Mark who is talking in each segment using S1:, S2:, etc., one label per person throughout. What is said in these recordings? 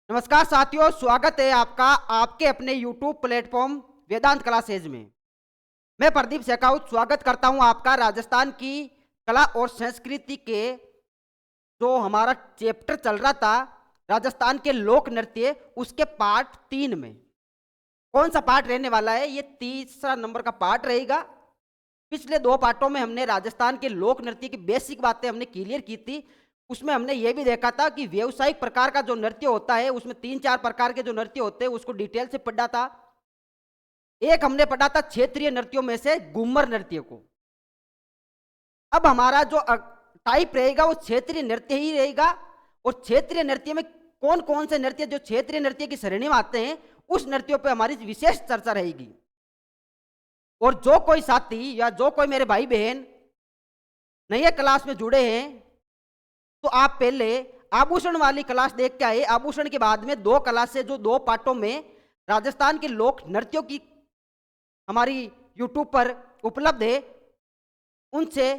S1: नमस्कार साथियों, स्वागत है आपका आपके अपने YouTube प्लेटफॉर्म वेदांत क्लासेज में। मैं प्रदीप शेखावत स्वागत करता हूं आपका राजस्थान की कला और संस्कृति के जो हमारा चैप्टर चल रहा था राजस्थान के लोक नृत्य, उसके पार्ट 3 में। कौन सा पार्ट रहने वाला है? ये तीसरा नंबर का पार्ट रहेगा। पिछले 2 पार्टों में हमने राजस्थान के लोक नृत्य की बेसिक बातें हमने क्लियर की थी। उसमें हमने ये भी देखा था कि व्यावसायिक प्रकार का जो नृत्य होता है उसमें 3-4 प्रकार के जो नृत्य होते हैं उसको डिटेल से पढ़ा था। एक हमने पढ़ा था क्षेत्रीय नृत्यों में से घूमर नृत्य को। अब हमारा जो टाइप रहेगा वो क्षेत्रीय नृत्य ही रहेगा। और क्षेत्रीय नृत्य में कौन कौन से नृत्य जो क्षेत्रीय नृत्य की श्रेणी में आते हैं उस नृत्यों पर हमारी विशेष चर्चा रहेगी। और जो कोई साथी या जो कोई मेरे भाई बहन नए क्लास में जुड़े हैं तो आप पहले आभूषण वाली क्लास देख के आए। आभूषण के बाद में 2 क्लास से जो 2 पार्टों में राजस्थान के लोक नृत्यों की हमारी YouTube पर उपलब्ध है, उनसे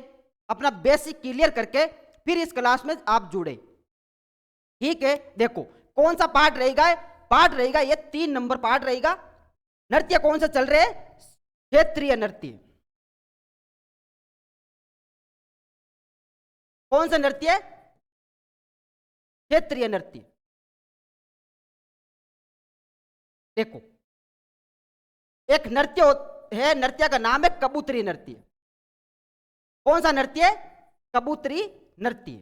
S1: अपना बेसिक क्लियर करके फिर इस क्लास में आप जुड़े। ठीक है, देखो कौन सा पार्ट रहेगा? पार्ट रहेगा ये 3 नंबर पार्ट रहेगा। नृत्य कौन सा चल रहे हैं? क्षेत्रीय नृत्य। कौन सा नृत्य? क्षेत्रीय नृत्य। देखो एक नृत्य है, नृत्य का नाम है कबूतरी नृत्य। कौन सा नृत्य? कबूतरी नृत्य।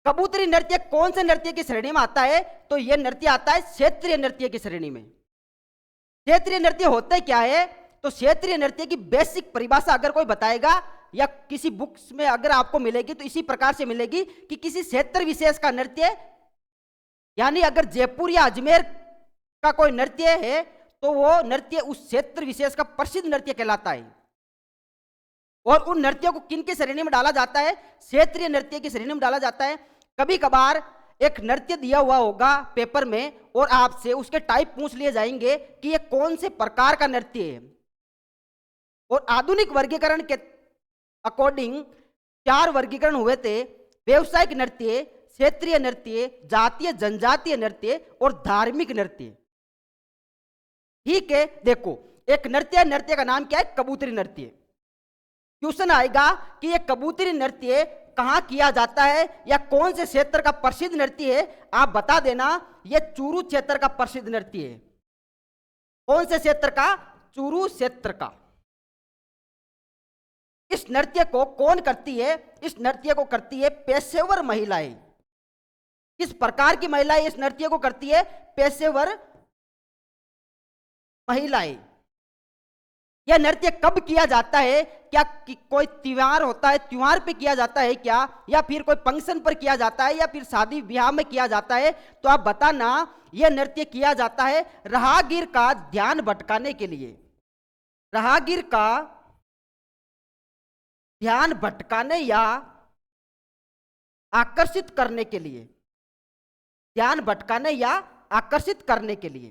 S1: कबूतरी नृत्य कौन से नृत्य की श्रेणी में आता है? तो यह नृत्य आता है क्षेत्रीय नृत्य की श्रेणी में। क्षेत्रीय नृत्य होता क्या है? तो क्षेत्रीय नृत्य की बेसिक परिभाषा अगर कोई बताएगा या किसी बुक्स में अगर आपको मिलेगी तो इसी प्रकार से मिलेगी कि किसी क्षेत्र विशेष का नृत्य, यानी अगर जयपुर या अजमेर का कोई नृत्य है तो वो नृत्य उस क्षेत्र विशेष का प्रसिद्ध नृत्य कहलाता है। और उन नृत्यों को किन की श्रेणी में डाला जाता है? क्षेत्रीय नृत्य की श्रेणी में डाला जाता है। कभी कभार एक नृत्य दिया हुआ होगा पेपर में और आपसे उसके टाइप पूछ लिए जाएंगे कि ये कौन से प्रकार का नृत्य है। और आधुनिक वर्गीकरण के अकॉर्डिंग 4 वर्गीकरण हुए थे: व्यवसायिक नृत्य, क्षेत्रीय नृत्य, जातीय जनजातीय नृत्य और धार्मिक नृत्य। ठीक है, देखो एक नृत्य, नृत्य का नाम क्या है? कबूतरी नृत्य। क्वेश्चन आएगा कि ये कबूतरी नृत्य कहां किया जाता है या कौन से क्षेत्र का प्रसिद्ध नृत्य है? आप बता देना, ये चूरू क्षेत्र का प्रसिद्ध नृत्य है। कौन से क्षेत्र का? चूरू क्षेत्र का। इस नृत्य को कौन करती है? इस नृत्य को करती है पेशेवर महिलाएं। किस प्रकार की महिलाएं इस नृत्य को करती है? पेशेवर महिलाएं। यह नृत्य कब किया जाता है? क्या कोई त्योहार होता है, त्योहार पे किया जाता है क्या, या फिर कोई फंक्शन पर किया जाता है, या फिर शादी ब्याह में किया जाता है? तो आप बताना। यह नृत्य किया जाता है राहगीर का ध्यान भटकाने के लिए। राहगीर का ध्यान भटकाने या आकर्षित करने के लिए। ध्यान भटकाने या आकर्षित करने के लिए।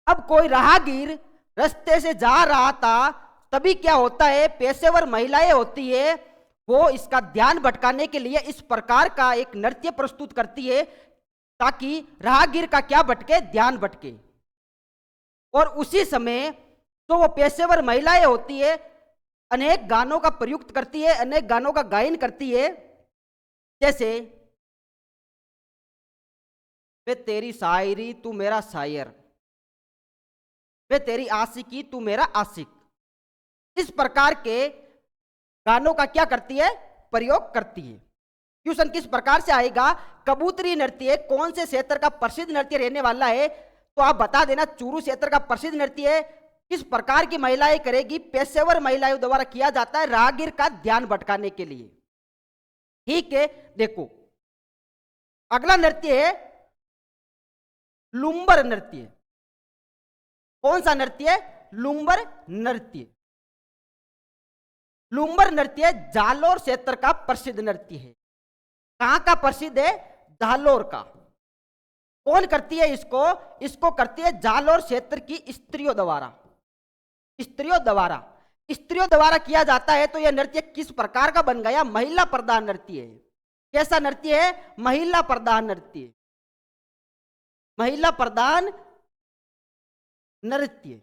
S1: अब कोई राहगीर रास्ते से जा रहा था, तभी क्या होता है? पेशेवर महिलाएं होती है, वो इसका ध्यान भटकाने के लिए इस प्रकार का एक नृत्य प्रस्तुत करती है ताकि राहगीर का क्या भटके? ध्यान भटके। और उसी समय तो वो पेशेवर महिलाएं होती है, अनेक गानों का प्रयुक्त करती है, अनेक गानों का गायन करती है। जैसे वे तेरी शायरी तू मेरा शायर, वे तेरी आशिकी तू मेरा आशिक, इस प्रकार के गानों का क्या करती है? प्रयोग करती है। क्वेश्चन किस प्रकार से आएगा? कबूतरी नृत्य कौन से क्षेत्र का प्रसिद्ध नृत्य रहने वाला है? तो आप बता देना, चूरू क्षेत्र का प्रसिद्ध नृत्य है। किस प्रकार की महिलाएं करेगी? पेशेवर महिलाओं द्वारा किया जाता है राहगीर का ध्यान भटकाने के लिए। ठीक है, देखो अगला नृत्य है लुम्बर नृत्य। कौन सा नृत्य? लुम्बर नृत्य। लुम्बर नृत्य जालोर क्षेत्र का प्रसिद्ध नृत्य है। कहां का प्रसिद्ध है? जालोर का। कौन करती है इसको? इसको करती है जालोर क्षेत्र की स्त्रियों द्वारा। स्त्रियों द्वारा स्त्रियों द्वारा किया जाता है तो यह नृत्य किस प्रकार का बन गया? महिला प्रधान नृत्य है। कैसा नृत्य है? महिला प्रधान नृत्य। महिला प्रधान नृत्य।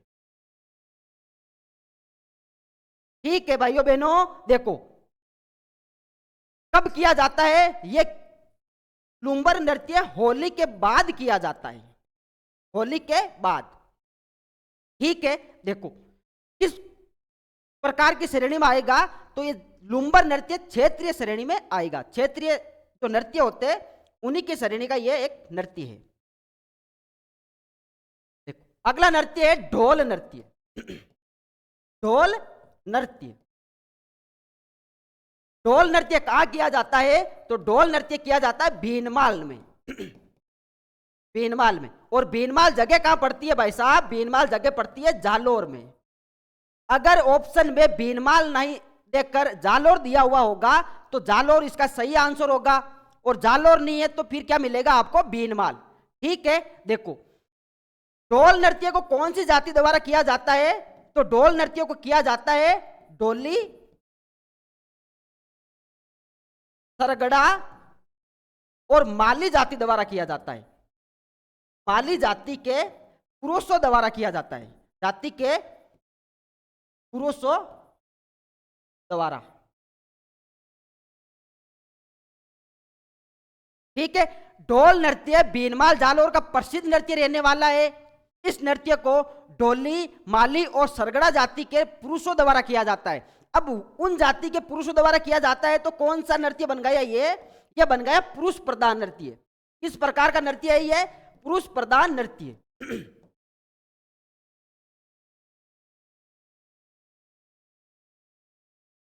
S1: ठीक है भाइयों बहनों, देखो कब किया जाता है? ये लुम्बर नृत्य होली के बाद किया जाता है, होली के बाद। ठीक है, देखो किस प्रकार की श्रेणी में आएगा? तो ये लुम्बर नृत्य क्षेत्रीय श्रेणी में आएगा। क्षेत्रीय जो नृत्य होते हैं उन्हीं की श्रेणी का ये एक नृत्य है। देखो अगला नृत्य है ढोल नृत्य। ढोल नृत्य। ढोल नृत्य कहाँ किया जाता है? तो ढोल नृत्य किया जाता है भीनमाल में। भीनमाल में। और भीनमाल जगह कहां पड़ती है भाई साहब? भीनमाल जगह पड़ती है जालोर में। अगर ऑप्शन में भीनमाल नहीं देखकर जालोर दिया हुआ होगा तो जालोर इसका सही आंसर होगा, और जालोर नहीं है तो फिर क्या मिलेगा आपको? भीनमाल। ठीक है, देखो ढोल नृत्य को कौन सी जाति द्वारा किया जाता है? तो ढोल नृत्य को किया जाता है डोली, सरगड़ा और माली जाति द्वारा किया जाता है। माली जाति के पुरुषों द्वारा किया जाता है, जाति के पुरुषों द्वारा। ठीक है, ढोल नृत्य भीनमाल जालोर का प्रसिद्ध नृत्य रहने वाला है। इस नृत्य को डोली, माली और सरगड़ा जाति के पुरुषों द्वारा किया जाता है। अब उन जाति के पुरुषों द्वारा किया जाता है तो कौन सा नृत्य बन गया? ये बन गया पुरुष प्रधान नृत्य। किस प्रकार का नृत्य है ये? पुरुष प्रधान नृत्य।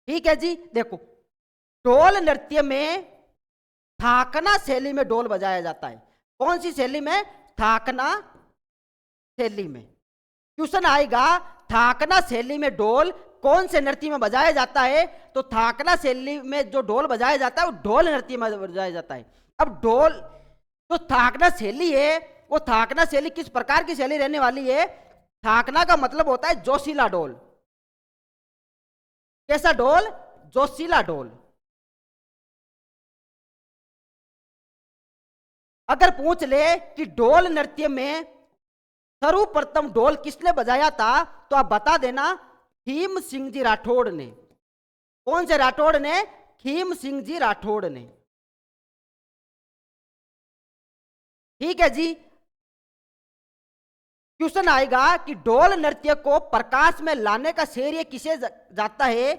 S1: ठीक है जी, देखो ढोल नृत्य में थाकना शैली में ढोल बजाया जाता है। कौन सी शैली में? थाकना शैली में। क्वेश्चन आएगा थाकना शैली में ढोल कौन से नृत्य में बजाया जाता है? तो थाकना शैली में जो ढोल बजाया जाता है वो ढोल नृत्य में बजाया जाता है। अब ढोल तो थाकना शैली है, वो थाकना शैली किस प्रकार की शैली रहने वाली है? थाकना का मतलब होता है जोशीला ढोल। कैसा ढोल? जोशीला ढोल। अगर पूछ ले कि ढोल नृत्य में सर्वप्रथम ढोल किसने बजाया था तो आप बता देना, खीम सिंह जी राठौड़ ने। कौन से राठौड़ ने? खीम सिंह जी राठौड़ ने। ठीक है जी, क्वेश्चन आएगा कि ढोल नृत्य को प्रकाश में लाने का श्रेय किसे जाता है?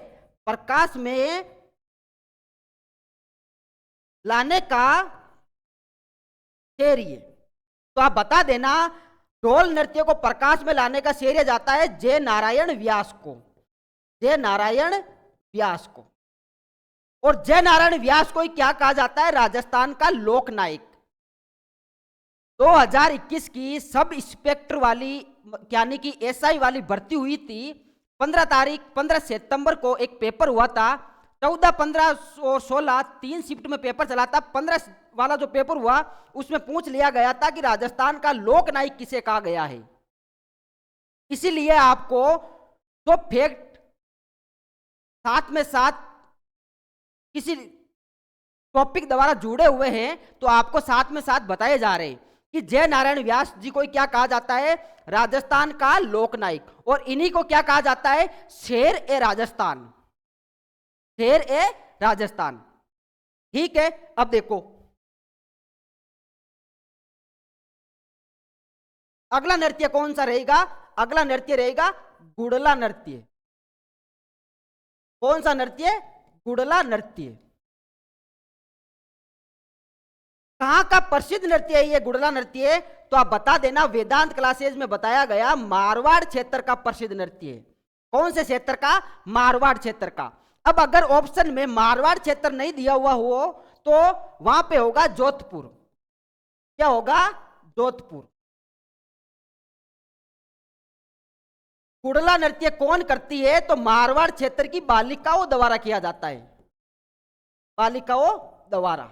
S1: प्रकाश में लाने का श्रेय तो आप बता देना, ढोल नृत्य को प्रकाश में लाने का श्रेय जाता है जय नारायण व्यास को। जय नारायण व्यास को। और जय नारायण व्यास को ही क्या कहा जाता है? राजस्थान का लोकनायक। 2021 की सब इंस्पेक्टर वाली यानी कि एसआई वाली भर्ती हुई थी। 15 सितंबर को एक पेपर हुआ था। 14, 15 और 16 3 शिफ्ट में पेपर चला था। 15 वाला जो पेपर हुआ उसमें पूछ लिया गया था कि राजस्थान का लोकनायक किसे कहा गया है। इसीलिए आपको जो फैक्ट साथ में साथ किसी टॉपिक द्वारा जुड़े हुए हैं तो आपको साथ में साथ बताए जा रहे हैं कि जय नारायण व्यास जी को क्या कहा जाता है? राजस्थान का लोकनायक। और इन्हीं को क्या कहा जाता है? शेर ए राजस्थान। शेर ए राजस्थान। ठीक है, अब देखो अगला नृत्य कौन सा रहेगा? अगला नृत्य रहेगा गुड़ला नृत्य। कौन सा नृत्य? गुड़ला नृत्य। कहां का प्रसिद्ध नृत्य है ये गुड़ला नृत्य? तो आप बता देना, वेदांत क्लासेज में बताया गया मारवाड़ क्षेत्र का प्रसिद्ध नृत्य है। कौन से क्षेत्र का? मारवाड़ क्षेत्र का। अब अगर ऑप्शन में मारवाड़ क्षेत्र नहीं दिया हुआ हो तो वहां पे होगा जोधपुर। क्या होगा? जोधपुर। गुड़ला नृत्य कौन करती है? तो मारवाड़ क्षेत्र की बालिकाओं द्वारा किया जाता है। बालिकाओं द्वारा।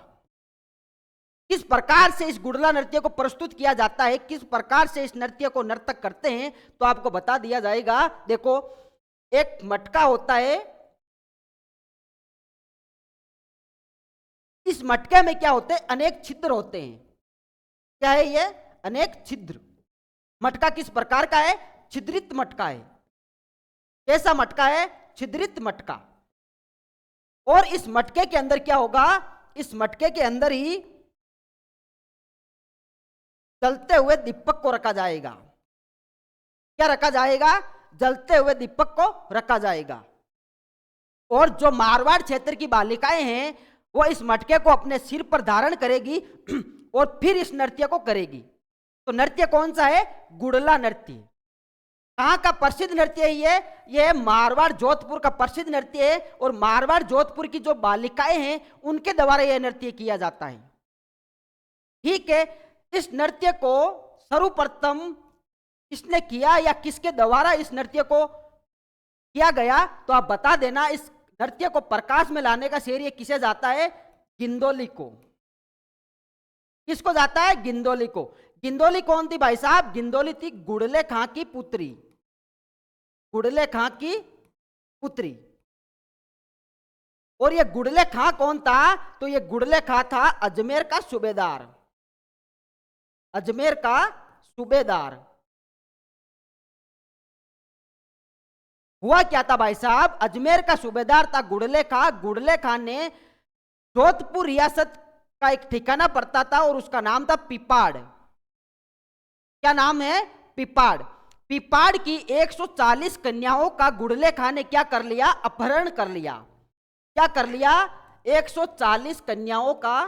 S1: किस प्रकार से इस गुड़ला नृत्य को प्रस्तुत किया जाता है, किस प्रकार से इस नृत्य को नर्तक करते हैं तो आपको बता दिया जाएगा। देखो एक मटका होता है। इस मटके में क्या होते हैं? अनेक छिद्र होते हैं। क्या है ये? अनेक छिद्र। मटका किस प्रकार का है? छिद्रित मटका है। कैसा मटका है? छिद्रित मटका। और इस मटके के अंदर क्या होगा? इस मटके के अंदर ही जलते हुए दीपक को रखा जाएगा। क्या रखा जाएगा? जलते हुए दीपक को रखा जाएगा। और जो मारवाड़ क्षेत्र की बालिकाएं हैं वो इस मटके को अपने सिर पर धारण करेगी और फिर इस नृत्य को करेगी। तो नृत्य कौन सा है? गुड़ला नृत्य। कहाँ का प्रसिद्ध नृत्य है ये? ये मारवाड़ जोधपुर का प्रसिद्ध नृत्य है। और मारवाड़ जोधपुर की जो बालिकाएं हैं उनके द्वारा यह नृत्य किया जाता है। ठीक है, इस नृत्य को सर्वप्रथम किसने किया या किसके द्वारा इस नृत्य को किया गया? तो आप बता देना। इस नृत्य को प्रकाश में लाने का श्रेय किसे जाता है? गिंदोली को। किसको जाता है? गिंदोली को। गिंदोली कौन थी भाई साहब? गिंदोली थी गुड़ले खां की पुत्री। गुड़ले खां की पुत्री। और ये गुड़ले खां कौन था? तो ये गुड़ले खां था अजमेर का सूबेदार। अजमेर का सूबेदार। हुआ क्या था भाई साहब? अजमेर का सूबेदार था गुड़ले खां। गुड़ले खां ने जोधपुर रियासत का एक ठिकाना पड़ता था और उसका नाम था पिपाड़। क्या नाम है? पिपाड़। पिपाड़ की 140 कन्याओं का गुड़ले खां ने क्या कर लिया? अपहरण कर लिया। क्या कर लिया? 140 कन्याओं का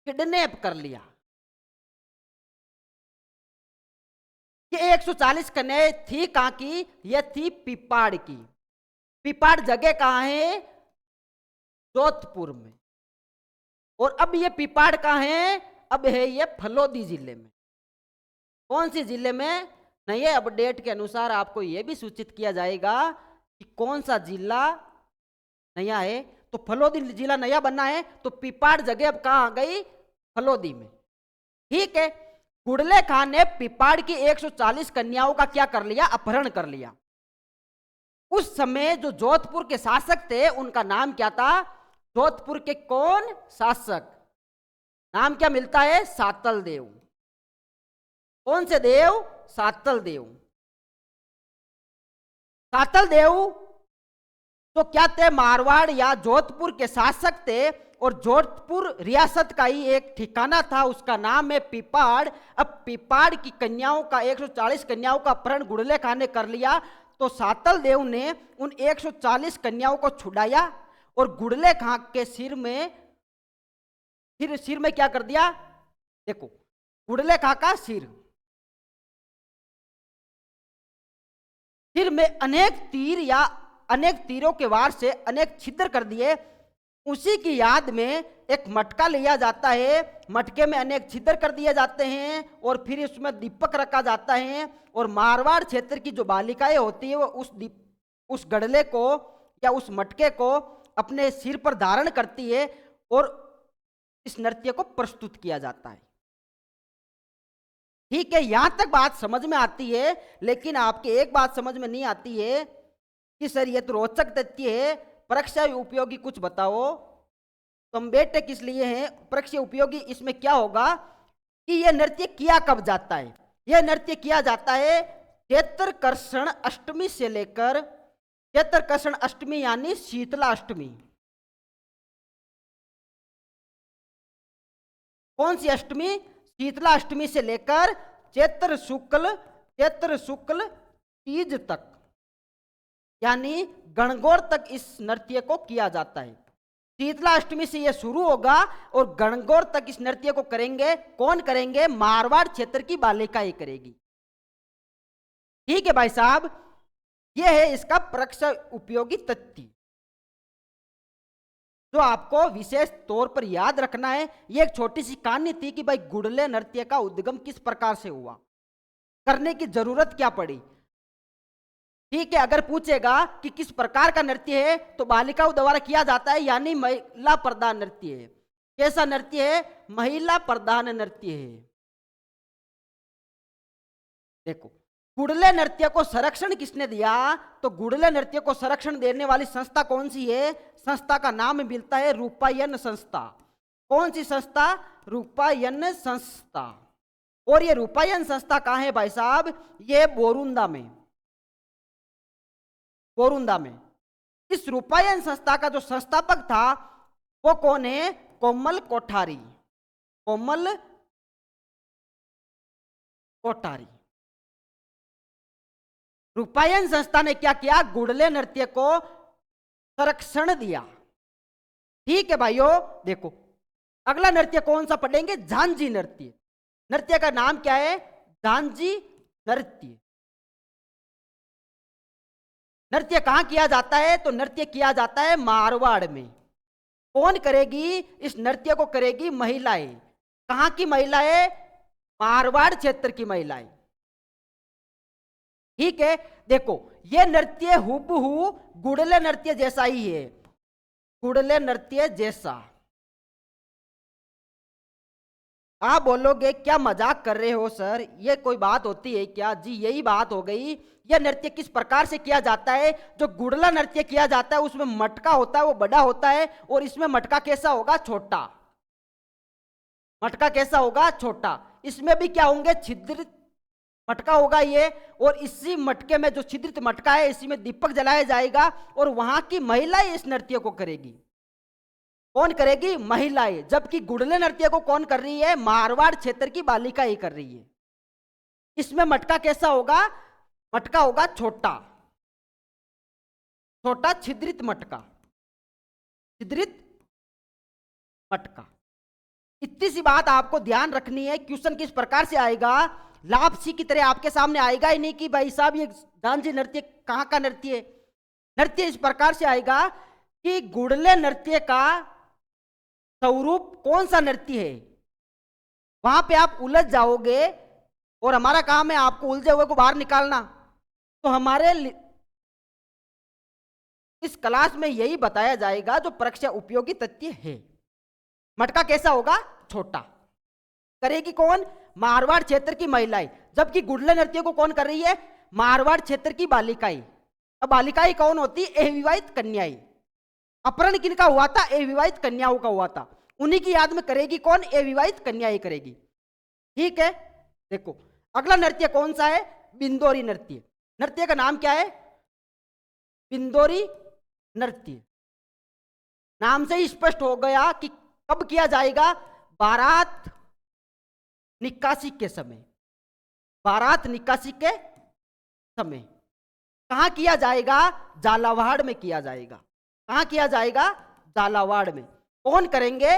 S1: किडनैप कर लिया। ये 140 कन्याएं थी कहां की? ये थी पिपाड़ की। पिपाड़ जगह कहां है? जोधपुर में। और अब ये पिपाड़ कहां है? अब है ये फलोदी जिले में। कौन सी जिले में? नए अपडेट के अनुसार आपको यह भी सूचित किया जाएगा कि कौन सा जिला नया है। तो फलोदी जिला नया बनना है तो पिपाड़ जगह अब कहां आ गई? फलोदी में। ठीक है, गुड़ले खां ने पिपाड़ की 140 कन्याओं का क्या कर लिया? अपहरण कर लिया। उस समय जो जोधपुर के शासक थे उनका नाम क्या था? जोधपुर के कौन शासक? नाम क्या मिलता है? सातल देव। कौन से देव? सातल देव। सातल देव तो क्या थे? मारवाड़ या जोधपुर के शासक थे। और जोधपुर रियासत का ही एक ठिकाना था, उसका नाम है पिपाड़। अब पिपाड़ की कन्याओं का 140 कन्याओं का अपहरण गुड़ले खां ने कर लिया। तो सातल देव ने उन 140 कन्याओं को छुड़ाया और गुड़ले खां के सिर में क्या कर दिया? देखो, गुड़ले खां का सिर में अनेक तीर या अनेक तीरों के वार से अनेक छिद्र कर दिए। उसी की याद में एक मटका लिया जाता है। मटके में अनेक छिद्र कर दिए जाते हैं और फिर उसमें दीपक रखा जाता है। और मारवाड़ क्षेत्र की जो बालिकाएं होती है वो उस गड़ले को या उस मटके को अपने सिर पर धारण करती है और इस नृत्य को प्रस्तुत किया जाता है। ठीक है, यहां तक बात समझ में आती है। लेकिन आपके एक बात समझ में नहीं आती है कि सर ये तो रोचक तथ्य है, परीक्षा उपयोगी कुछ बताओ। तो हम बेटे किस लिए हैं? परीक्षा उपयोगी इसमें क्या होगा कि यह नृत्य किया कब जाता है? यह नृत्य किया जाता है चैत्र कर्षण अष्टमी से लेकर, चैत्र कर्षण अष्टमी यानी शीतला अष्टमी। कौन सी अष्टमी? शीतला अष्टमी से लेकर चैत्र शुक्ल तीज तक यानी गणगौर तक इस नृत्य को किया जाता है। शीतला अष्टमी से यह शुरू होगा और गणगौर तक इस नृत्य को करेंगे। कौन करेंगे? मारवाड़ क्षेत्र की बालिकाएं करेगी। ठीक है भाई साहब, यह है इसका परीक्षा उपयोगी तथ्य जो आपको विशेष तौर पर याद रखना है। यह एक छोटी सी कहानी थी कि भाई गुड़ले नृत्य का उद्गम किस प्रकार से हुआ, करने की जरूरत क्या पड़ी। ठीक है, अगर पूछेगा कि किस प्रकार का नृत्य है तो बालिकाओं द्वारा किया जाता है यानी महिला प्रधान नृत्य है। कैसा नृत्य है? महिला प्रधान नृत्य है। देखो, गुड़ले नृत्य को संरक्षण किसने दिया? तो गुड़ले नृत्य को संरक्षण देने वाली संस्था कौन सी है? संस्था का नाम मिलता है रूपायन संस्था। कौन सी संस्था? रूपायन संस्था। और ये रूपायन संस्था कहाँ है भाई साहब? ये बोरुंदा में, बोरुंदा में। इस रूपायन संस्था का जो संस्थापक था वो कौन है? कोमल कोठारी, कोमल कोठारी। रूपायन संस्था ने क्या किया? गुड़ले नृत्य को संरक्षण दिया। ठीक है भाइयों, देखो अगला नृत्य कौन सा पढ़ेंगे? झांझी नृत्य। नृत्य का नाम क्या है? झांझी नृत्य। नृत्य कहां किया जाता है? तो नृत्य किया जाता है मारवाड़ में। कौन करेगी इस नृत्य को? करेगी महिलाएं। कहां की महिलाएं? मारवाड़ क्षेत्र की महिलाएं। ठीक है, देखो ये नृत्य हुबहू गुड़ले नृत्य जैसा ही है, गुड़ले नृत्य जैसा। आप बोलोगे क्या मजाक कर रहे हो सर, ये कोई बात होती है क्या? जी यही बात हो गई। यह नृत्य किस प्रकार से किया जाता है? जो गुड़ला नृत्य किया जाता है उसमें मटका होता है, वो बड़ा होता है, और इसमें मटका कैसा होगा? छोटा। मटका कैसा होगा? छोटा। इसमें भी क्या होंगे? छिद्रित मटका होगा ये, और इसी मटके में जो छिद्रित मटका है इसी में दीपक जलाया जाएगा, और वहां की महिलाएं इस नृत्य को करेगी। कौन करेगी? महिलाएं। जबकि गुड़ले नृत्य को कौन कर रही है? मारवाड़ क्षेत्र की बालिका ही कर रही है। इसमें मटका कैसा होगा? मटका होगा छोटा, छोटा छिद्रित मटका, छिद्रित मटका। इतनी सी बात आपको ध्यान रखनी है। क्वेश्चन किस प्रकार से आएगा? लापसी की तरह आपके सामने आएगा ही नहीं कि भाई साहब ये झांझी नृत्य कहाँ का नृत्य है। नृत्य इस प्रकार से आएगा कि गुड़ले नृत्य का स्वरूप कौन सा नृत्य है, वहां पे आप उलझ जाओगे, और हमारा काम है आपको उलझे हुए को बाहर निकालना। तो हमारे इस क्लास में यही बताया जाएगा जो परीक्षा उपयोगी तथ्य है। मटका कैसा होगा? छोटा। करेगी कौन? मारवाड़ क्षेत्र की महिलाएं। जबकि गुड़ले नृत्य को कौन कर रही है? मारवाड़ क्षेत्र की बालिकाएं। अब बालिकाएं कौन होती? अविवाहित कन्याएं। अपहरण किनका हुआ था? अविवाहित कन्याओं का हुआ था। उन्हीं की याद में करेगी कौन? अविवाहित कन्याएं करेगी। ठीक है, देखो अगला नृत्य कौन सा है? बिंदोरी नृत्य। नृत्य का नाम क्या है? बिंदोरी नृत्य। नाम से ही स्पष्ट हो गया कि कब किया जाएगा? बारात निकासी के समय। बारात निकासी के समय। कहां किया जाएगा? झालावाड़ में किया जाएगा। कहां किया जाएगा? झालावाड़ में। कौन करेंगे?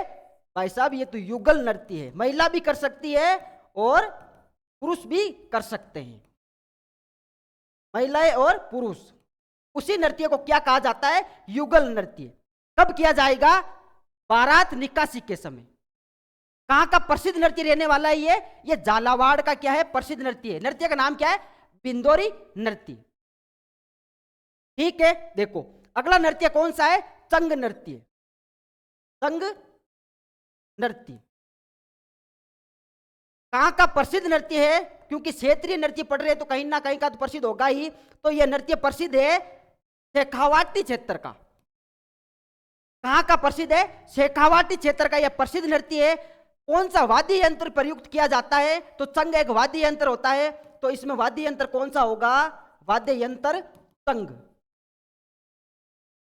S1: भाई साहब ये तो युगल नृत्य है, महिला भी कर सकती है और पुरुष भी कर सकते हैं, महिलाएं और पुरुष। उसी नृत्य को क्या कहा जाता है? युगल नृत्य। कब किया जाएगा? बारात निकासी के समय। कहां का प्रसिद्ध नृत्य रहने वाला है ये झालावाड़ का क्या है? प्रसिद्ध नृत्य है। नृत्य का नाम क्या है? बिंदोरी नृत्य। ठीक है, देखो अगला नृत्य कौन सा है? चंग नृत्य। चंग नृत्य कहां का प्रसिद्ध नृत्य है? क्योंकि क्षेत्रीय नृत्य पढ़ रहे तो कहीं ना कहीं का तो प्रसिद्ध होगा ही। तो यह नृत्य प्रसिद्ध है शेखावाटी क्षेत्र का। कहां का प्रसिद्ध है? शेखावाटी क्षेत्र का यह प्रसिद्ध नृत्य है। कौन सा वाद्य यंत्र प्रयुक्त किया जाता है? तो चंग एक वाद्य यंत्र होता है। तो इसमें वाद्य यंत्र कौन सा होगा? वाद्य यंत्र चंग।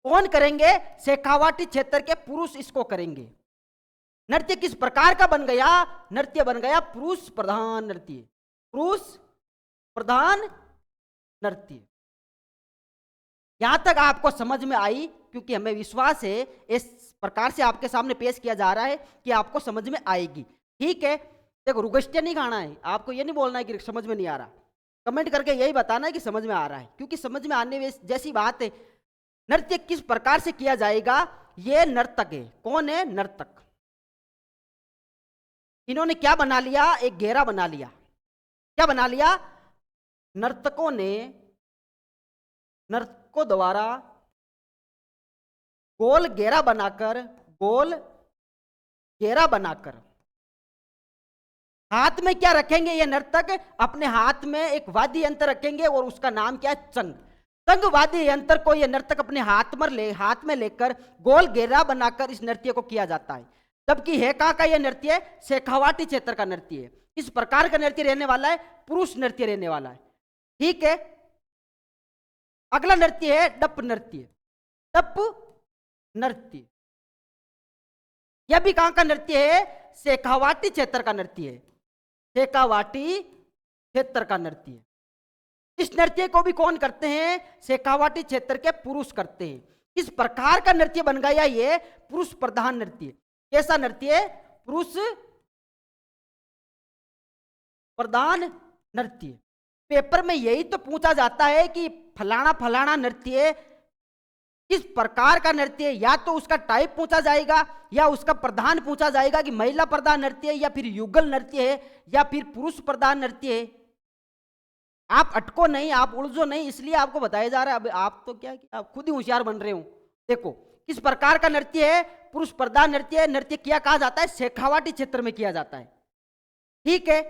S1: कौन करेंगे? शेखावाटी क्षेत्र के पुरुष इसको करेंगे। नृत्य किस प्रकार का बन गया? नृत्य बन गया पुरुष प्रधान नृत्य। पुरुष प्रधान नृत्य। यहां तक आपको समझ में आई? क्योंकि हमें विश्वास है इस प्रकार से आपके सामने पेश किया जा रहा है कि आपको समझ में आएगी। ठीक है, देखो रुगस्टिया नहीं खाना है, आपको ये नहीं बोलना है कि समझ में नहीं आ रहा। कमेंट करके यही बताना है कि समझ में आ रहा है, क्योंकि समझ में आने जैसी बात है। नृत्य किस प्रकार से किया जाएगा? ये नर्तक है। कौन है? नर्तक। इन्होंने क्या बना लिया? एक घेरा बना लिया। क्या बना लिया? नर्तकों ने नर्तकों द्वारा गोल घेरा बनाकर, गोल घेरा बनाकर हाथ में क्या रखेंगे ये नर्तक? अपने हाथ में एक वाद्य यंत्र रखेंगे और उसका नाम क्या है? चंग। चंग वाद्य यंत्र को ये नर्तक अपने हाथ में लेकर गोल घेरा बनाकर इस नृत्य को किया जाता है। जबकि है कहाँ का ये नृत्य है? शेखावाटी क्षेत्र का नृत्य है। इस प्रकार का नृत्य रहने वाला है, पुरुष नृत्य रहने वाला है। ठीक है, अगला नृत्य है डप नृत्य। डप नृत्य यह भी कहां का नृत्य है? शेखावाटी क्षेत्र का नृत्य है। शेखावाटी क्षेत्र का नृत्य है। इस नृत्य को भी कौन करते हैं? शेखावाटी क्षेत्र के पुरुष करते हैं। इस प्रकार का नृत्य बन गया ये पुरुष प्रधान नृत्य। कैसा नृत्य? पुरुष प्रधान नृत्य। पेपर में यही तो पूछा जाता है कि फलाना फलाना नृत्य किस प्रकार का नृत्य है। या तो उसका टाइप पूछा जाएगा या उसका प्रधान पूछा जाएगा कि महिला प्रधान नृत्य है या फिर युगल नृत्य है या फिर पुरुष प्रधान नृत्य है। आप अटको नहीं, आप उलझो नहीं, इसलिए आपको बताया जा रहा है। अब आप तो क्या आप खुद ही होशियार बन रहे हो। देखो किस प्रकार का नृत्य है? पुरुष प्रधान नृत्य है। नृत्य किया कहा जाता है? शेखावाटी क्षेत्र में किया जाता है। ठीक है,